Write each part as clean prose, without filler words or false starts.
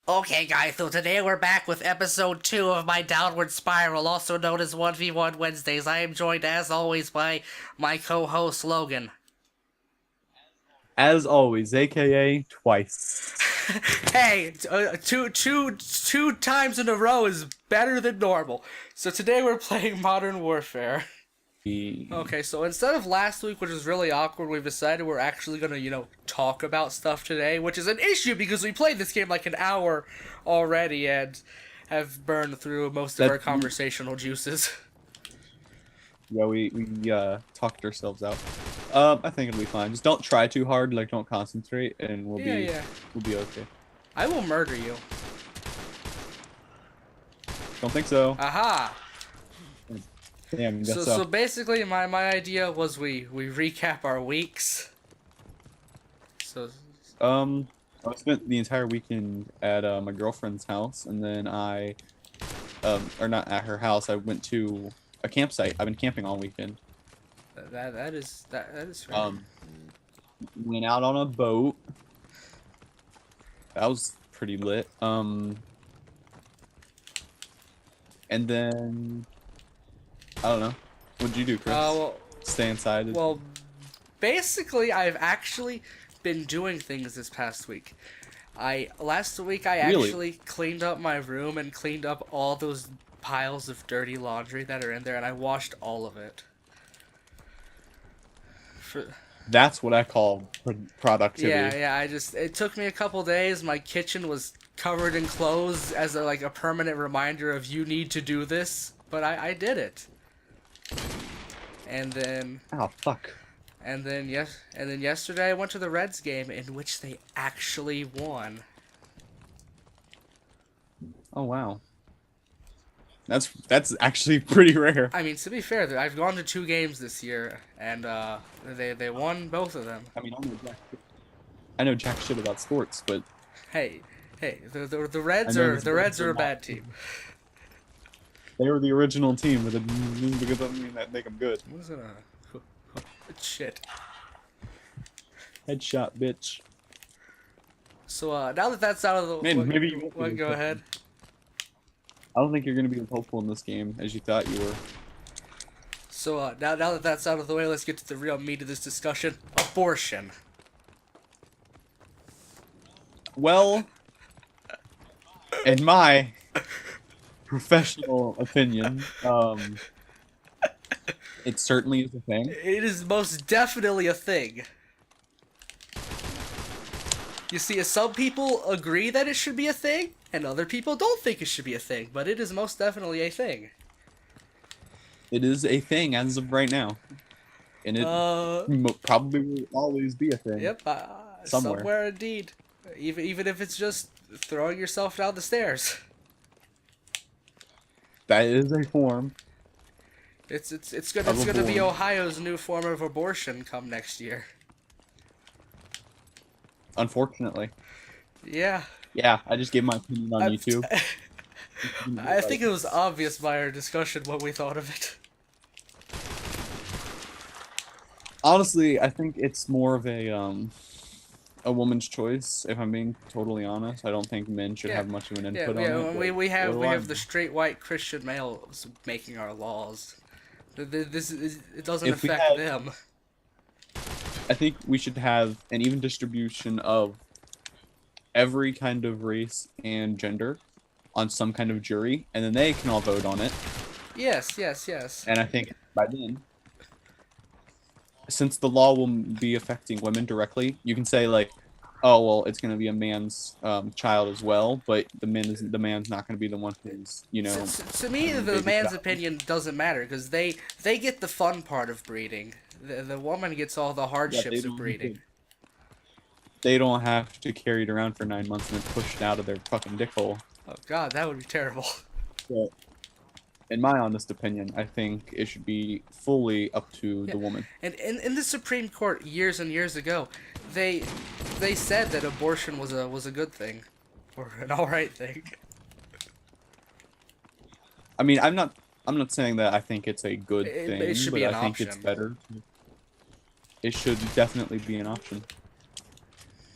Okay, guys, so today we're back with episode 2 of my Downward Spiral, also known as 1v1 Wednesdays. I am joined, as always, by my co host, Logan. As always, aka twice. Hey, two times in a row is better than normal. So today we're playing Modern Warfare. Okay, so instead of last week, which was really awkward, we've decided we're actually gonna, talk about stuff today, which is an issue because we played this game like an hour already and have burned through most of That our conversational juices. yeah, we talked ourselves out. I think it'll be fine. Just don't try too hard, like don't concentrate, and we'll Yeah, be yeah. we'll be okay. I will murder you. Don't think so. Aha! Damn, guess So so. basically, my idea was we recap our weeks. So Um, I spent the entire weekend at my girlfriend's house, and then or not at her house. I went to a campsite. I've been camping all weekend. that is fair. Went out on a boat. That was pretty lit. And then I don't know. What'd you do, Chris? Well, Stay inside. well, basically, I've actually been doing things this past week. I last week I Really? actually cleaned up my room and cleaned up all those piles of dirty laundry that are in there, and I washed all of it. For, That's what I call productivity. yeah, it took me a couple days. My kitchen was covered in clothes as a permanent reminder of you need to do this, but I did it. And then Oh fuck. and then yesterday I went to the Reds game in which they actually won. Oh wow. That's actually pretty rare. I mean, to be fair, I've gone to 2 games this year, and they won both of them. I mean, I know jack shit about sports, but Hey, the I Reds know are this the Reds are are a not. bad team. They were the original team, but it doesn't mean that make them good. What is it? Shit. Headshot, bitch. So now that that's out of the Man, maybe you won't be go good. ahead. I don't think you're gonna be as hopeful in this game as you thought you were. So now that that's out of the way, let's get to the real meat of this discussion: abortion. Well, in my professional opinion, it certainly is a thing. It is most definitely a thing. You see, some people agree that it should be a thing, and other people don't think it should be a thing, but it is most definitely a thing. It is a thing as of right now, and it Uh, probably will always be a thing yep, somewhere. somewhere indeed. Even if it's just throwing yourself down the stairs. That is a form It's of a gonna be form. Ohio's new form of abortion come next year. Unfortunately, Yeah, yeah. I just gave my opinion on I, YouTube. I think it was obvious by our discussion what we thought of it. Honestly, I think it's more of a woman's choice. If I'm being totally honest, I don't think men should Yeah, have much of an yeah, input on yeah. it. We But we what have do we I have the know? straight white Christian males making our laws. It doesn't If we affect had, them. I think we should have an even distribution of every kind of race and gender on some kind of jury, and then they can all vote on it. Yes, yes, yes. And I think by then, since the law will be affecting women directly, you can say like, oh well, it's going to be a man's child as well, but the man's not going to be the one who's To me, having the the baby man's child. opinion doesn't matter because they get the fun part of breeding. The woman gets all the Yeah, hardships of breeding. they don't have to carry it around for 9 months and then push it out of their fucking dick hole. Oh God, that would be terrible. But in my honest opinion, I think it should be fully up to Yeah. the woman. And in the Supreme Court years and years ago, they they said that abortion was a good thing, or an all right thing. I mean, I'm not saying that I think it's a good It thing, should but be an I think it's option. better. It should definitely be an option.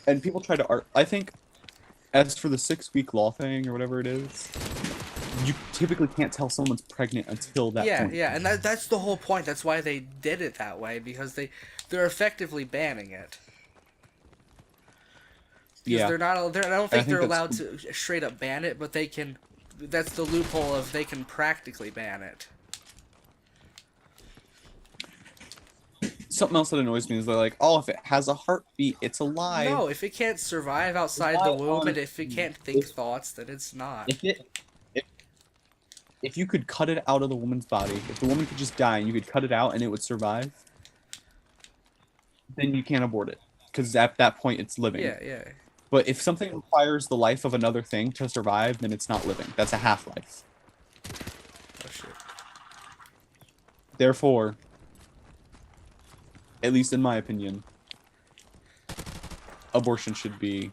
And people try to art. I think as for the 6-week law thing or whatever it is, you typically can't tell someone's pregnant until that Yeah, point. yeah, and that's the whole point. That's why they did it that way, because they're effectively banning it. Because Yeah, they're not. I don't and I think think they're that's allowed to straight up ban it, but they can. That's the loophole of they can practically ban it. something else that annoys me is they're like, oh, if it has a heartbeat, it's alive. No, if it can't survive outside the Why womb on and if it earth? can't think thoughts, then it's not. If it if, if you could cut it out of the woman's body, if the woman could just die and you could cut it out and it would survive, then you can't abort it because at that point it's living. Yeah, yeah. But if something requires the life of another thing to survive, then it's not living. That's a half-life. Oh shit. Therefore, at least in my opinion, abortion should be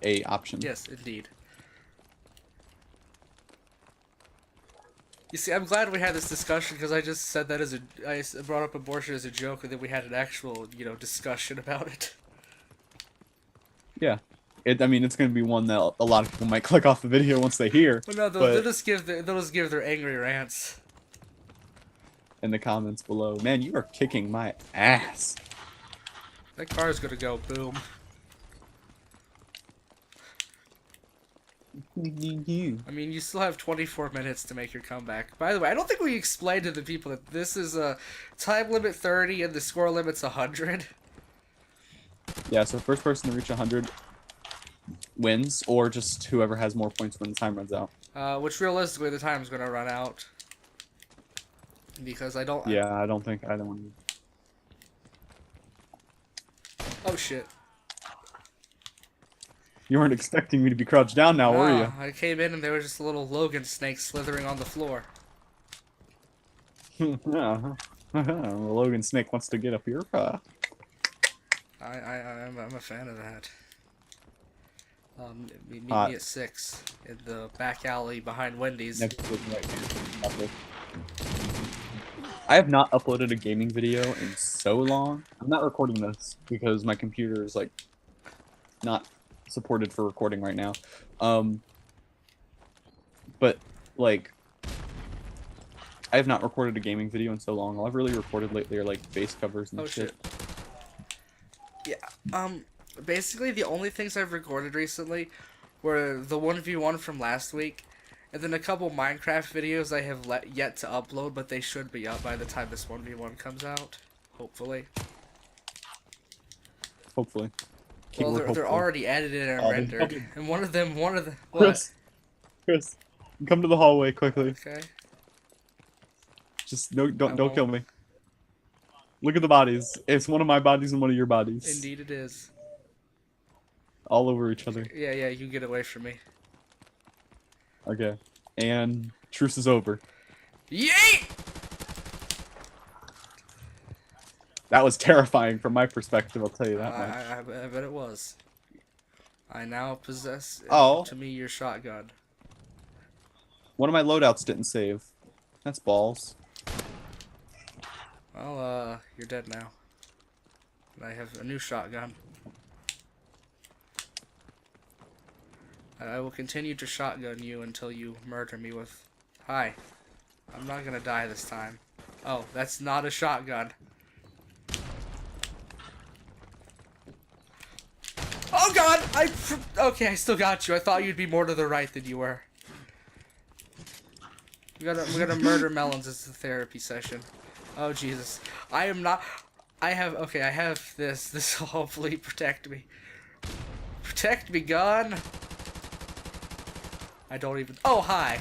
a option. Yes, indeed. You see, I'm glad we had this discussion because I just said that I brought up abortion as a joke, and then we had an actual, discussion about it. Yeah. I mean, it's going to be one that a lot of people might click off the video once they hear. Well, no, they'll just give their angry rants in the comments below, man, you are kicking my ass. That car is gonna go boom. I mean, you still have 24 minutes to make your comeback. By the way, I don't think we explained to the people that this is a time limit 30 and the score limit's 100. Yeah, so first person to reach 100 wins, or just whoever has more points when the time runs out. Which realistically, the time's gonna run out. Because I don't... Yeah, I don't think either one. Oh, shit. You weren't expecting me to be crouched down now, were you? I came in and there was just a little Logan snake slithering on the floor. Yeah. Logan Snake wants to get up here. I'm a fan of that. Meet me at 6 in the back alley behind Wendy's. I have not uploaded a gaming video in so long. I'm not recording this because my computer is like not supported for recording right now. But like I have not recorded a gaming video in so long. All I've really recorded lately are like face covers and shit. Yeah. Basically the only things I've recorded recently were the 1v1 from last week, and then a couple Minecraft videos I have yet to upload, but they should be up by the time this 1v1 comes out. Hopefully. Hopefully. Well, they're already edited and rendered. And one of them, what? Chris, come to the hallway quickly. Okay. Just don't kill me. Look at the bodies. It's one of my bodies and one of your bodies. Indeed it is. All over each other. Yeah, you get away from me. Okay. And truce is over. Yeet! That was terrifying from my perspective, I'll tell you that much. I bet it was. I now possess, to me, your shotgun. One of my loadouts didn't save. That's balls. Well, you're dead now. And I have a new shotgun. I will continue to shotgun you until you murder me with... Hi. I'm not gonna die this time. Oh, that's not a shotgun. Oh god! Okay, I still got you. I thought you'd be more to the right than you were. We're gonna murder melons as a therapy session. Oh Jesus. I am not... I have this. This will hopefully protect me. Protect me, gun! I don't even... Oh, hi!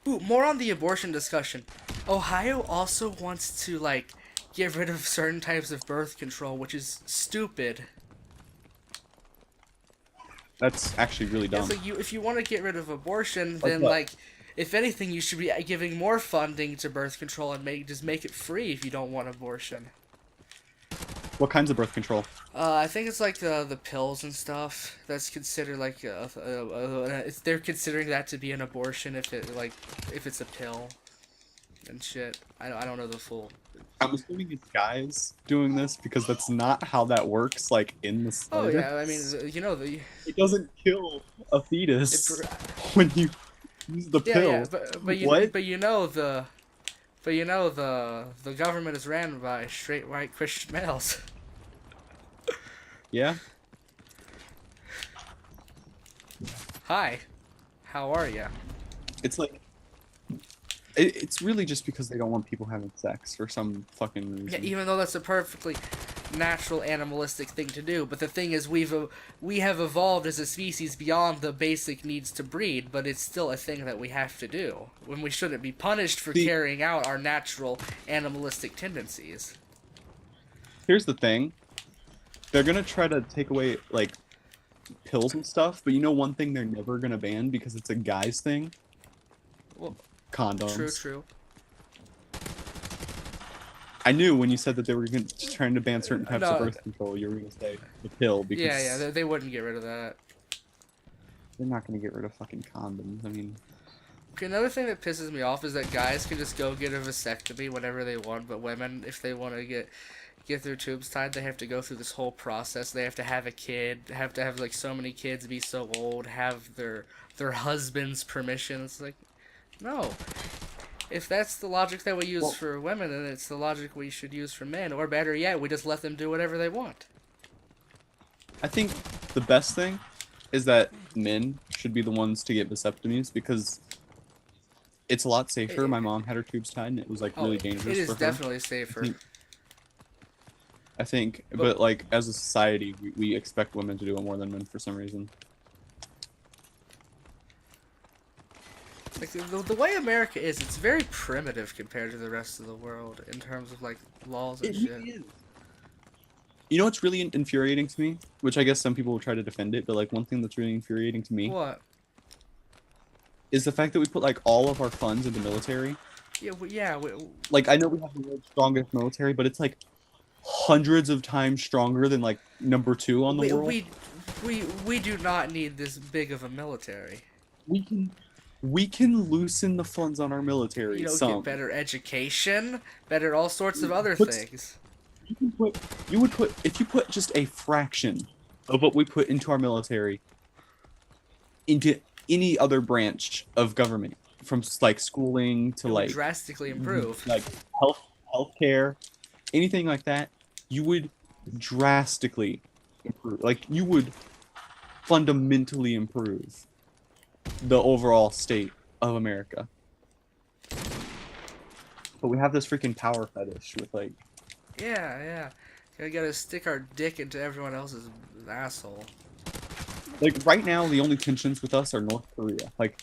Ooh, more on the abortion discussion. Ohio also wants to, like, get rid of certain types of birth control, which is stupid. That's actually really dumb. It's like if you want to get rid of abortion, then, like, if anything, you should be giving more funding to birth control and just make it free if you don't want abortion. What kinds of birth control? I think it's like the pills and stuff. That's considered like they're considering that to be an abortion if it's a pill. and shit. I don't know the full. I'm assuming it's guys doing this because that's not how that works, like, in the Oh yeah, I mean, slightest. you know the. It doesn't kill a It, fetus when you use the yeah, yeah, pill. but What? but you know the. But you know the government is ran by straight white Christian males. Yeah? Hi, how are ya? It's like, it's really just because they don't want people having sex for some fucking Yeah, reason. even though that's a perfectly natural animalistic thing to do, but the thing is we have evolved as a species beyond the basic needs to breed, but it's still a thing that we have to do when we shouldn't be punished for See, carrying out our natural animalistic tendencies. here's the thing. They're gonna try to take away, like, pills and stuff, but you know one thing they're never gonna ban because it's a guy's thing? Well, true, Condoms. true. I knew when you said that they were trying to ban certain types of No, birth control, you were gonna say the pill yeah, yeah, because they wouldn't get rid of that. they're not gonna get rid of fucking condoms. I mean, Okay, another thing that pisses me off is that guys can just go get a vasectomy whenever they want, but women, if they want to get their tubes tied, they have to go through this whole process. They have to have a kid, have to have like so many kids, be so old, have their husband's permission. It's like, no. If that's the logic that we use well, for women, then it's the logic we should use for men. Or better yet, we just let them do whatever they want. I think the best thing is that men should be the ones to get vasectomies because it's a lot safer. My mom had her tubes tied and it was like Oh, really it dangerous is for her. definitely safer. I think, But but like as a society, we expect women to do it more than men for some reason. like the way America is, it's very primitive compared to the rest of the world in terms of like laws and It shit. really is. You know what's really infuriating to me? Which I guess some people will try to defend it, but like one thing that's really infuriating to me What? is the fact that we put like all of our funds into military. Yeah, yeah. Like I know we have the world's strongest military, but it's like hundreds of times stronger than like number 2 on the We world. we we do not need this big of a military. We can we can loosen the funds on our You military know, get some. better education, better all sorts of other Put things. you can put you would put if you put just a fraction of what we put into our military into any other branch of government, from like schooling to It would drastically improve. like healthcare, anything like that, you would drastically improve. Like you would fundamentally improve the overall state of America. But we have this freaking power fetish with like Yeah, yeah. We gotta stick our dick into everyone else's asshole. right now the only tensions with us are North Korea. Like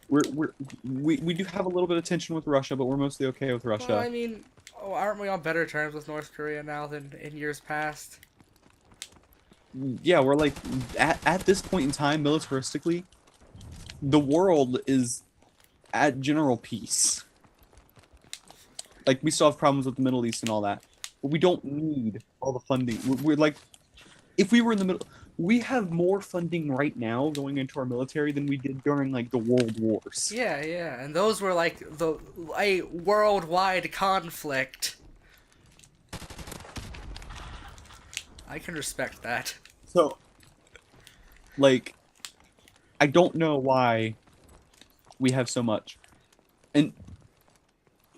we do have a little bit of tension with Russia, but we're mostly okay with Well, Russia. I mean, oh, aren't we on better terms with North Korea now than in years past? Yeah, we're like at this point in time, militaristically, the world is at general peace. Like we still have problems with the Middle East and all that, but we don't need all the funding. We're like, if we were in the middle, we have more funding right now going into our military than we did during like the World Wars. Yeah, yeah, and those were like a worldwide conflict. I can respect that. So, like, I don't know why we have so much, and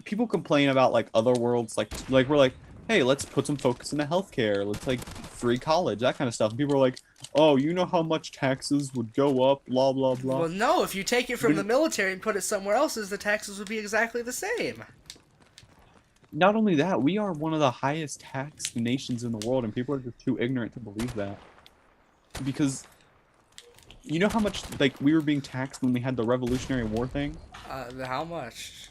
people complain about like other worlds, like we're like, hey, let's put some focus into healthcare, let's like free college, that kind of stuff. And people are like, oh, you know how much taxes would go up, blah blah blah. Well, no, if you take it from the But military and put it somewhere else, the taxes would be exactly the same. not only that, we are one of the highest taxed nations in the world, and people are just too ignorant to believe that. Because you know how much like we were being taxed when we had the Revolutionary War thing? How much?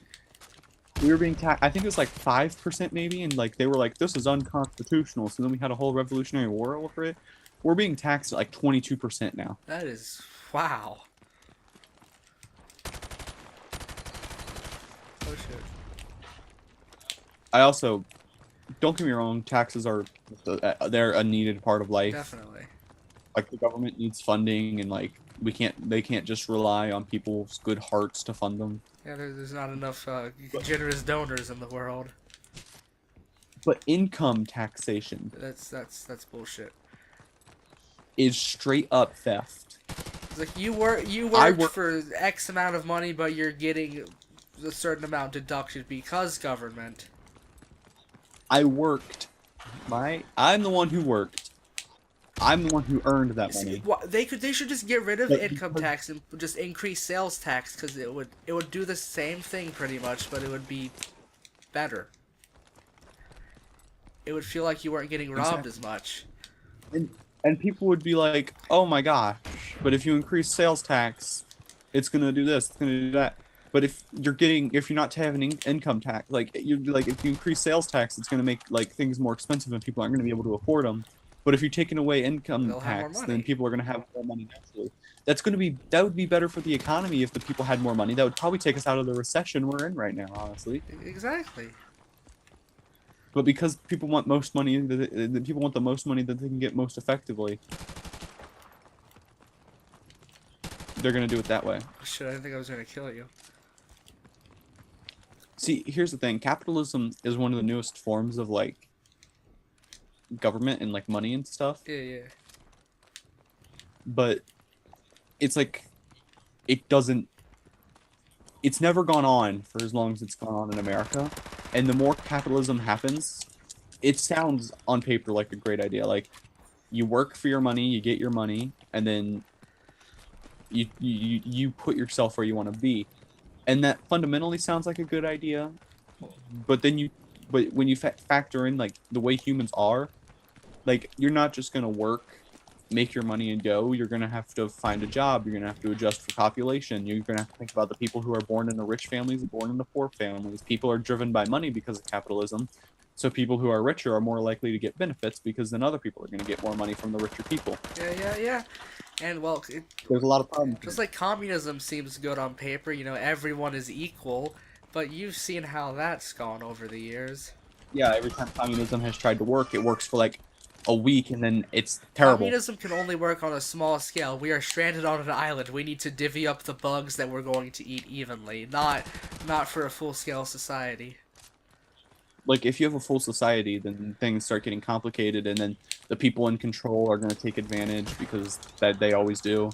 We were being taxed, I think it was like 5% maybe, and like they were like, this is unconstitutional. So then we had a whole Revolutionary War over it. We're being taxed at like 22% now. That is, wow. Oh shit. I also, don't get me wrong, taxes are they're a needed part of life. Definitely. Like the government needs funding, and like they can't just rely on people's good hearts to fund them. Yeah, there's not enough generous donors in the world. But income taxation That's bullshit. is straight up theft. It's like you I worked work. for X amount of money, but you're getting a certain amount deducted because government. I worked. I'm the one who worked. I'm the one who earned that See, money. they should just get rid of But income because tax and just increase sales tax because it would do the same thing pretty much, but it would be better. It would feel like you weren't getting robbed exactly. as much. and and people would be like, "Oh my gosh!" But if you increase sales tax, it's gonna do this. It's gonna do that. But if you're not having income tax, like if you increase sales tax, it's gonna make like things more expensive and people aren't gonna be able to afford them. But if you're taking away income They'll have more tax, then money. people are gonna have more money naturally. That would be better for the economy if the people had more money. That would probably take us out of the recession we're in right now, honestly. Exactly. But because people want most money, the people want the most money that they can get most effectively. They're gonna do it that way. Shit, I didn't think I was gonna kill you. See, here's the thing. Capitalism is one of the newest forms of like government and like money and stuff. Yeah, yeah. But it's like it doesn't it's never gone on for as long as it's gone on in America. And the more capitalism happens, it sounds on paper like a great idea. Like you work for your money, you get your money, and then you put yourself where you want to be. And that fundamentally sounds like a good idea, but when you factor in like the way humans are, like you're not just gonna work, make your money and go. You're gonna have to find a job. You're gonna have to adjust for population. You're gonna have to think about the people who are born in the rich families and born in the poor families. People are driven by money because of capitalism. So people who are richer are more likely to get benefits because then other people are going to get more money from the richer people. Yeah, yeah, yeah. And well, There's a lot of problems. just like communism seems good on paper, everyone is equal, but you've seen how that's gone over the years. Yeah, every time communism has tried to work, it works for like a week and then it's terrible. Communism can only work on a small scale. We are stranded on an island. We need to divvy up the bugs that we're going to eat evenly, not for a full-scale society. Like if you have a full society, then things start getting complicated and then the people in control are going to take advantage because that they always do.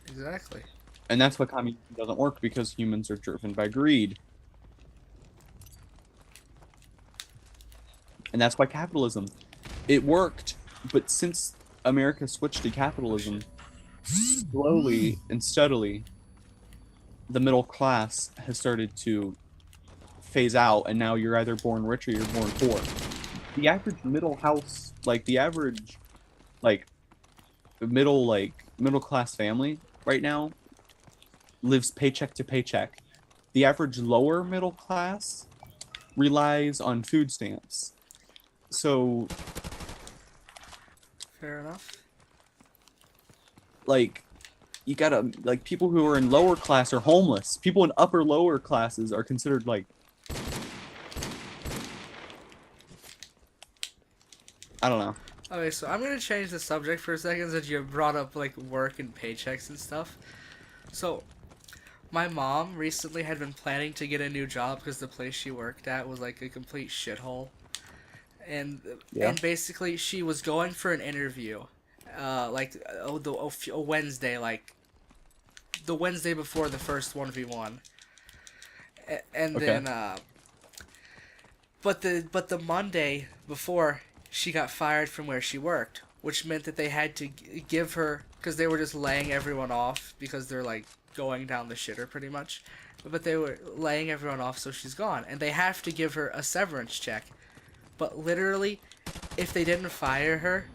Exactly. And that's why communism doesn't work because humans are driven by greed. And that's why capitalism, it worked, but since America switched to capitalism, slowly and steadily, the middle class has started to phase out, and now you're either born rich or you're born poor. The average middle house, like the average, like middle class family right now, lives paycheck to paycheck. The average lower middle class relies on food stamps. So, Fair enough. like, you gotta, like, people who are in lower class are homeless. People in upper lower classes are considered, like, I don't know. Okay, so I'm gonna change the subject for a second since you brought up like work and paychecks and stuff. So, my mom recently had been planning to get a new job because the place she worked at was like a complete shithole. And Yeah. and basically she was going for an interview, a Wednesday, like the Wednesday before the first 1v1, and Okay. then but the Monday before she got fired from where she worked, which meant that they had to give her because they were just laying everyone off because they're like going down the shitter pretty much, but they were laying everyone off so she's gone and they have to give her a severance check. But literally, if they didn't fire her,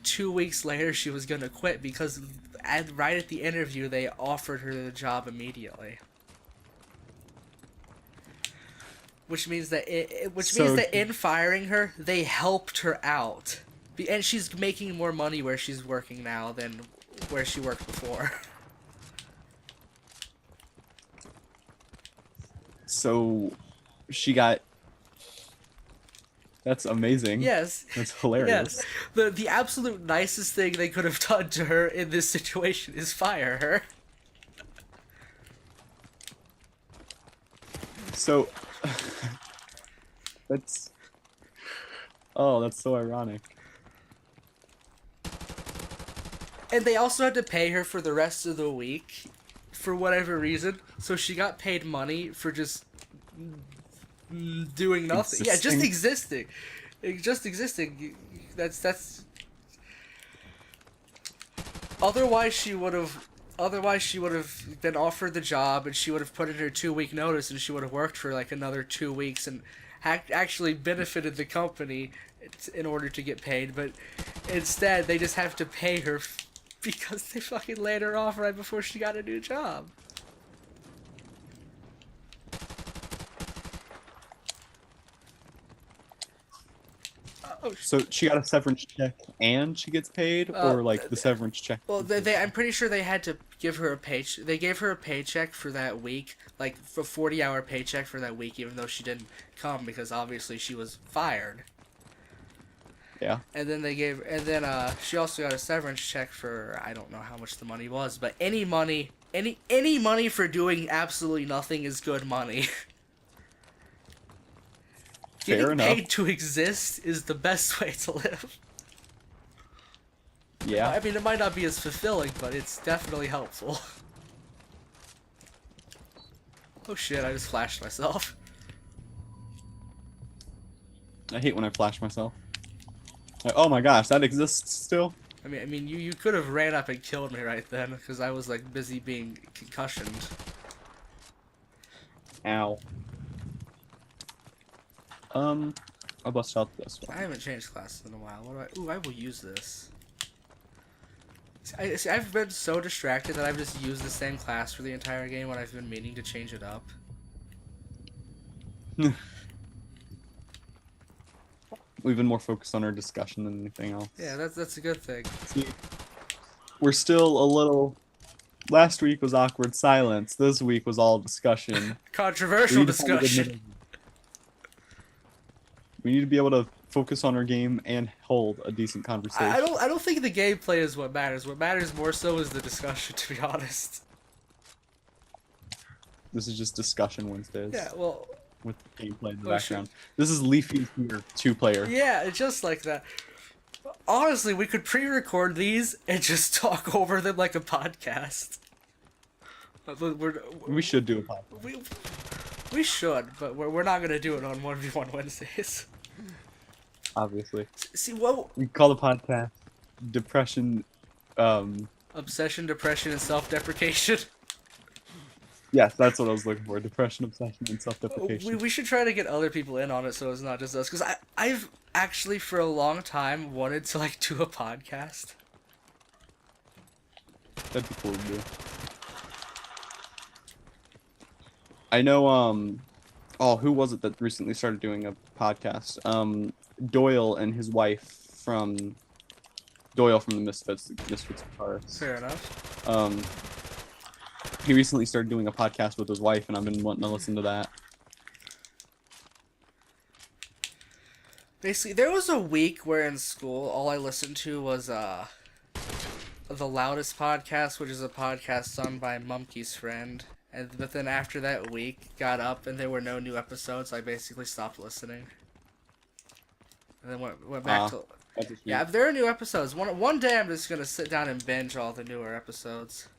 2 weeks later she was gonna quit because right at the interview they offered her the job immediately. Which means that in firing her, they helped her out, and she's making more money where she's working now than where she worked before. So, she got. That's amazing. Yes. That's hilarious. Yes. The absolute nicest thing they could have done to her in this situation is fire her. So that's that's so ironic. And they also had to pay her for the rest of the week for whatever reason. So she got paid money for just doing nothing. Yeah, just Existing. existing. Just existing. That's otherwise she would have been offered the job and she would have put in her 2 week notice and she would have worked for like another 2 weeks and actually benefited the company in order to get paid, but instead they just have to pay her because they fucking laid her off right before she got a new job. Oh, So she got a severance check and she gets paid, or like the severance check? well, they I'm pretty sure they had to give her a paycheck. They gave her a paycheck for that week, like for 40-hour paycheck for that week, even though she didn't come because obviously she was fired. Yeah. And then she also got a severance check for I don't know how much the money was, but any money for doing absolutely nothing is good money. Fair Getting enough. paid to exist is the best way to live. Yeah. I mean, it might not be as fulfilling, but it's definitely helpful. Oh shit, I just flashed myself. I hate when I flash myself. Like, oh my gosh, that exists still? I mean, you could have ran up and killed me right then, because I was like busy being concussioned. Ow. I'll bust out this one. I haven't changed classes in a while. What do I? Ooh, I will use this. See, I've been so distracted that I've just used the same class for the entire game when I've been meaning to change it up. We've been more focused on our discussion than anything else. Yeah, that's a good thing. See, we're still a little. Last week was awkward silence. This week was all discussion. Controversial discussion. We need to be able to focus on our game and hold a decent conversation. I don't think the gameplay is what matters. What matters more so is the discussion, to be honest. This is just discussion Wednesdays. Yeah, well. With gameplay in the background. This is Leafy here, 2-player. Yeah, just like that. Honestly, we could pre-record these and just talk over them like a podcast. We should do a podcast. We should, but we're not gonna do it on 1v1 Wednesdays. Obviously. See what we call the podcast Depression. Obsession, depression, and self-deprecation. Yes, that's what I was looking for. Depression, obsession, and self-deprecation. We should try to get other people in on it so it's not just us. Because I've actually, for a long time, wanted to, like, do a podcast. That'd be cool to do. I know, oh, who was it that recently started doing a podcast? Doyle and his wife from... Doyle from the Misfits guitarist. Fair enough. He recently started doing a podcast with his wife, and I've been wanting to listen to that. Basically, there was a week where in school all I listened to was The Loudest Podcast, which is a podcast done by Mumkey's friend. But then after that week, got up and there were no new episodes. I basically stopped listening. And then went back to... Yeah, if there are new episodes. One day I'm just gonna sit down and binge all the newer episodes.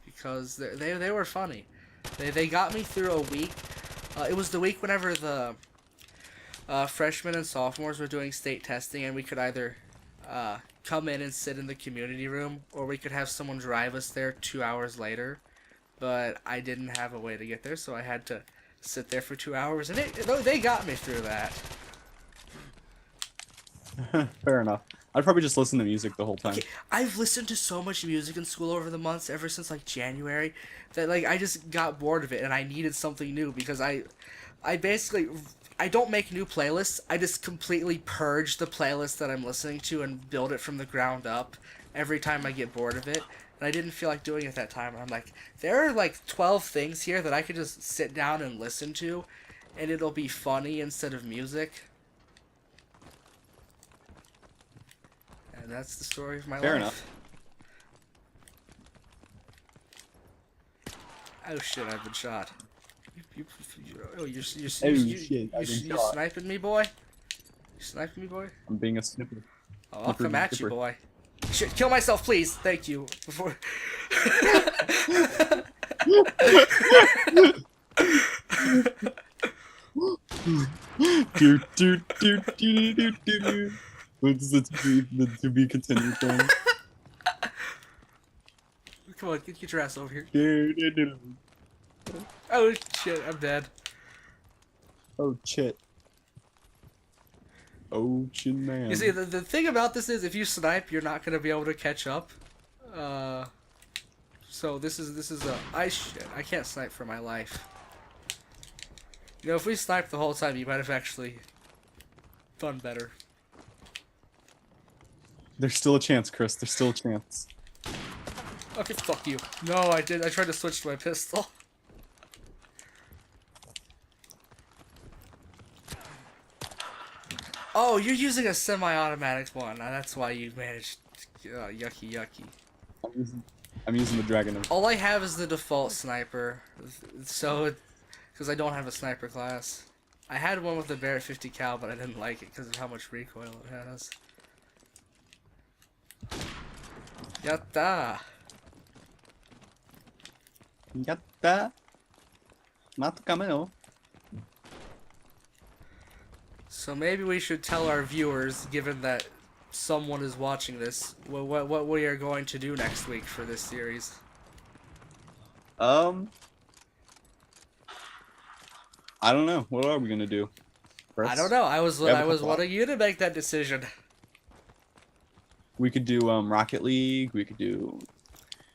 Because they were funny. They got me through a week. It was the week whenever the freshmen and sophomores were doing state testing, and we could either come in and sit in the community room, or we could have someone drive us there 2 hours later. But I didn't have a way to get there, so I had to sit there for 2 hours, and they got me through that. Fair enough. I'd probably just listen to music the whole time. Okay, I've listened to so much music in school over the months, ever since like January, that like I just got bored of it and I needed something new because I basically don't make new playlists. I just completely purge the playlist that I'm listening to and build it from the ground up every time I get bored of it. And I didn't feel like doing it that time. I'm like, there are like 12 things here that I could just sit down and listen to, and it'll be funny instead of music. And that's the story of my life. Fair enough. Oh shit, I've been shot. Oh, you're shit, I've been you shot. sniping me, boy? You sniping me, boy? I'm being a snipper. Oh, I'll come at you, boy. Shit, kill myself, please. Thank you. Before. What's the to be continued thing? Come on, get your ass over here. Do, do, do. Oh shit, I'm dead. Oh shit. Oh shit, man. You see, the thing about this is, if you snipe, you're not gonna be able to catch up. So this is a I can't snipe for my life. You know, if we sniped the whole time, you might have actually done better. There's still a chance, Chris. There's still a chance. Okay, fuck you. No, I did. I tried to switch to my pistol. Oh, you're using a semi-automatic one. That's why you managed. Yucky, yucky. I'm using the dragon. All I have is the default sniper, so because I don't have a sniper class. I had one with the Barrett 50 cal, but I didn't like it because of how much recoil it has. Yatta! Yatta. Mato cameo. So maybe we should tell our viewers, given that someone is watching this, what we are going to do next week for this series. I don't know. What are we gonna do? Chris? I don't know. I was wanting you to make that decision. We could do Rocket League. We could do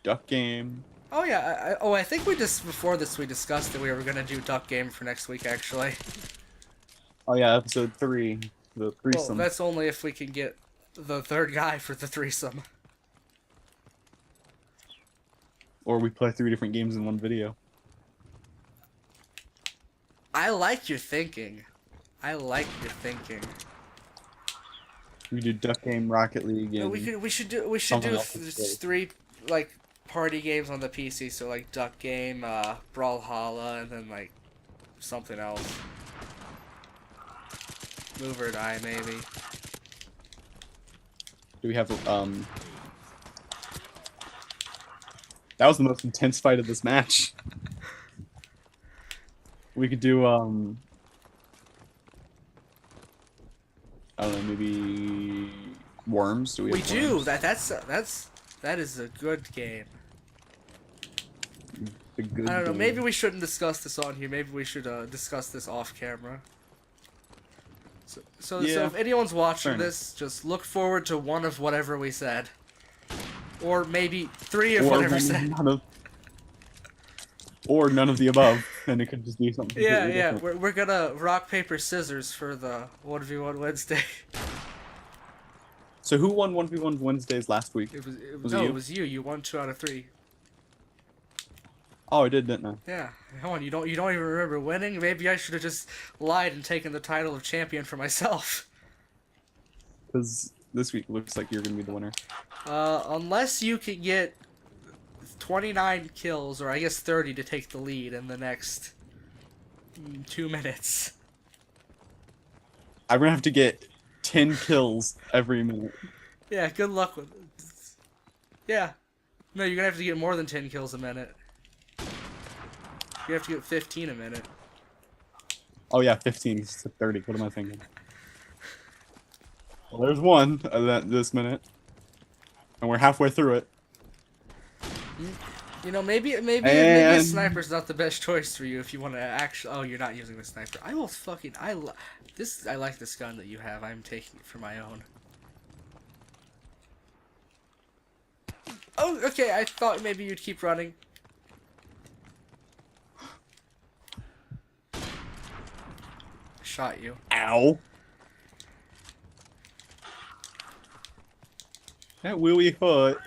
Duck Game. Oh yeah. I think we just before this we discussed that we were gonna do Duck Game for next week actually. Oh yeah, episode 3, the threesome. Well, that's only if we can get the third guy for the threesome. Or we play 3 different games in one video. I like your thinking. I like your thinking. We do Duck Game, Rocket League, and We should do 3 like party games on the PC. So like Duck Game, Brawlhalla, and then like something else. Move or Die maybe. do we have That was the most intense fight of this match. We could do I don't know, maybe Worms. Do we? We have do. Worms? That is a good game. A good I don't know. game. Maybe we shouldn't discuss this on here. Maybe we should discuss this off camera. So if anyone's watching this, just look forward to one of whatever we said, or maybe 3 of whatever said. Or none of the above, and it could just be something. Yeah. We're gonna rock paper scissors for the 1v1 Wednesday. So who won 1v1 Wednesdays last week? It you? was you. You won 2 out of 3. Oh, I did, didn't I? Yeah. Come on, you don't even remember winning? Maybe I should have just lied and taken the title of champion for myself. Because this week looks like you're gonna be the winner. Unless you can get 29 kills, or I guess 30 to take the lead in the next 2 minutes. I'm gonna have to get 10 kills every minute. Yeah, good luck with it. Yeah. No, you're gonna have to get more than 10 kills a minute. You have to get 15 a minute. Oh yeah, 15 to 30. What am I thinking? Well, there's one this minute, and we're halfway through it. You know, maybe a sniper's not the best choice for you if you want to actually. Oh, you're not using the sniper. I will fucking. I like this gun that you have. I'm taking it for my own. Oh, okay. I thought maybe you'd keep running. Shot you. Ow! That wheelie foot.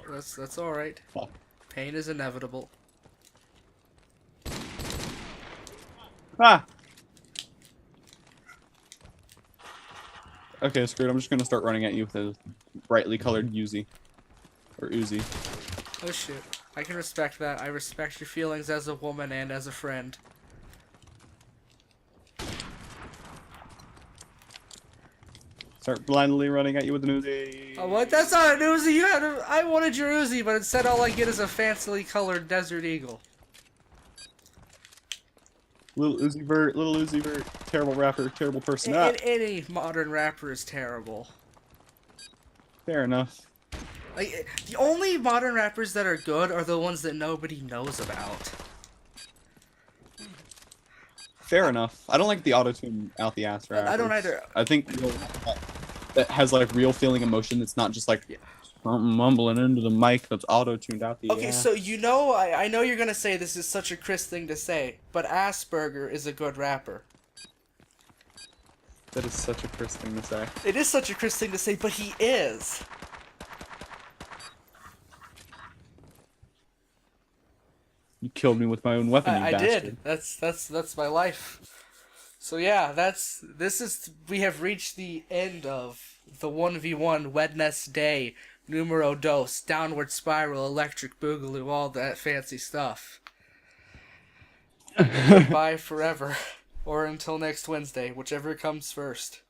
That's all right. Fuck. Pain is inevitable. Ah! Okay, screw it. I'm just gonna start running at you with a brightly colored Uzi. Or Uzi. Oh shit. I can respect that. I respect your feelings as a woman and as a friend. Start blindly running at you with an Uzi. Oh, what? That's not an Uzi. I wanted your Uzi, but instead all I get is a fancily colored Desert Eagle. Little Uzi Vert, terrible rapper, terrible person. Any modern rapper is terrible. Fair enough. Like, the only modern rappers that are good are the ones that nobody knows about. Fair enough. I don't like the auto-tune out the ass rappers. I don't either. I think that has like real feeling emotion. That's not just like mumbling into the mic. That's auto-tuned out the ass. Okay, so you know, I know you're gonna say this is such a Chris thing to say, but Asperger is a good rapper. That is such a Chris thing to say. It is such a Chris thing to say, but he is. You killed me with my own weapon, you I bastard. did. That's my life. So yeah, we have reached the end of the 1v1 Wednesday numero dos, downward spiral, electric boogaloo, all that fancy stuff. Goodbye forever, or until next Wednesday, whichever comes first.